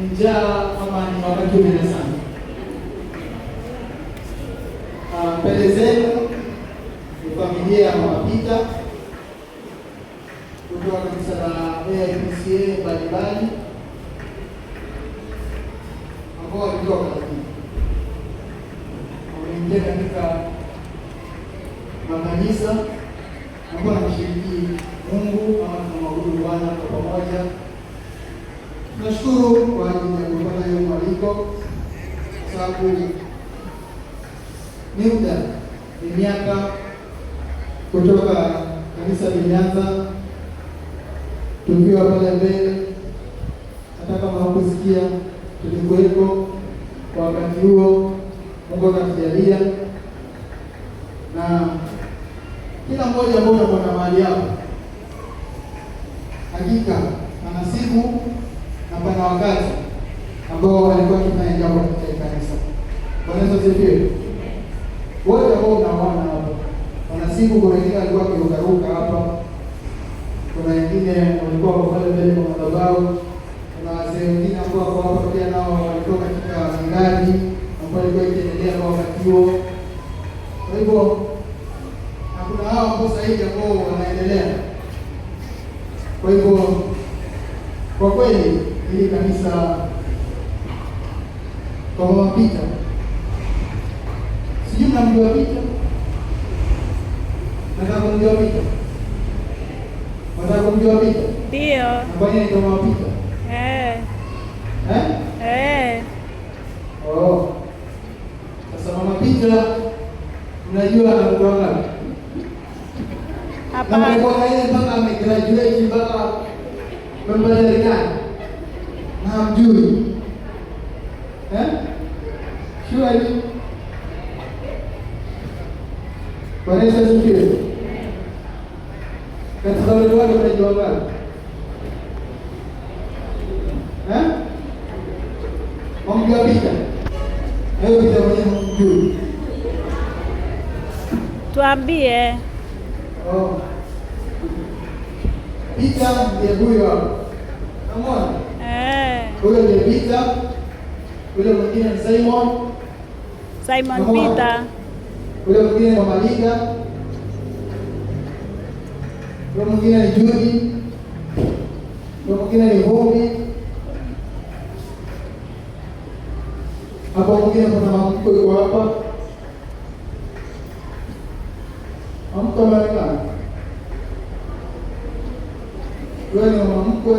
njaa ama ni wakati mwema sana. Mbele zenu ni familia ya Mama Peter kutoka kanisa la AIPCA mbalimbali ambao walitoka wameingia katika makanisa ambao wanamshiriki Mungu ama tunamwabudu Bwana kwa pamoja. Tunashukuru kwa ajili ya kupata hiyo mwaliko, kwa sababu ni muda, ni miaka kutoka kanisa lilianza tukiwa pale mbele. Hata kama hakusikia, tulikuwepo kwa wakati huo. Mungu akatujalia, na kila mmoja mmoja mahali hapo, hakika ana siku na pana wakati ambao walikuwa kufanya jambo katika kanisa. Bwana Yesu asifiwe. Wote ambao unaona hapa wana siku, kuna wengine walikuwa kirukaruka hapa, kuna wengine walikuwa pale mbele kwa madhabahu, kuna wazee wengine ambao wako hapa pia nao walikuwa katika miradi ambayo ilikuwa ikiendelea kwa wakati huo. Kwa hivyo hakuna hao ambao sasa hivi ambao wanaendelea. Kwa hivyo kwa kweli hili kanisa kwa Mama Peter, sijui mnamjua Peter? Nataka kumjua Peter. Nataka kumjua Peter? Ndio. Kwa nini anaitwa Mama Peter? Oh. Sasa Mama Peter unajua anatoka wapi? Hapana. Na kwa yeye mpaka amegraduate mpaka Marekani. Na hamjui. Sure. Bwana Yesu asifiwe. Katika wale wale unajua ngapi? Mjua Peter? Hayo Peter mwenyewe mjui. Tuambie. Oh. Peter ndiye huyo hapo. Unaona? Huyo ndiye Peter. Yule mwingine ni Simon Peter. Yule mwingine ni Mama Linda. Yule mwingine ni Judy. Yule mwingine ni Hobi. Hapo mwingine kuna mama mkwe yuko hapa. Mama mkwe Marekani. Yule ni mama mkwe.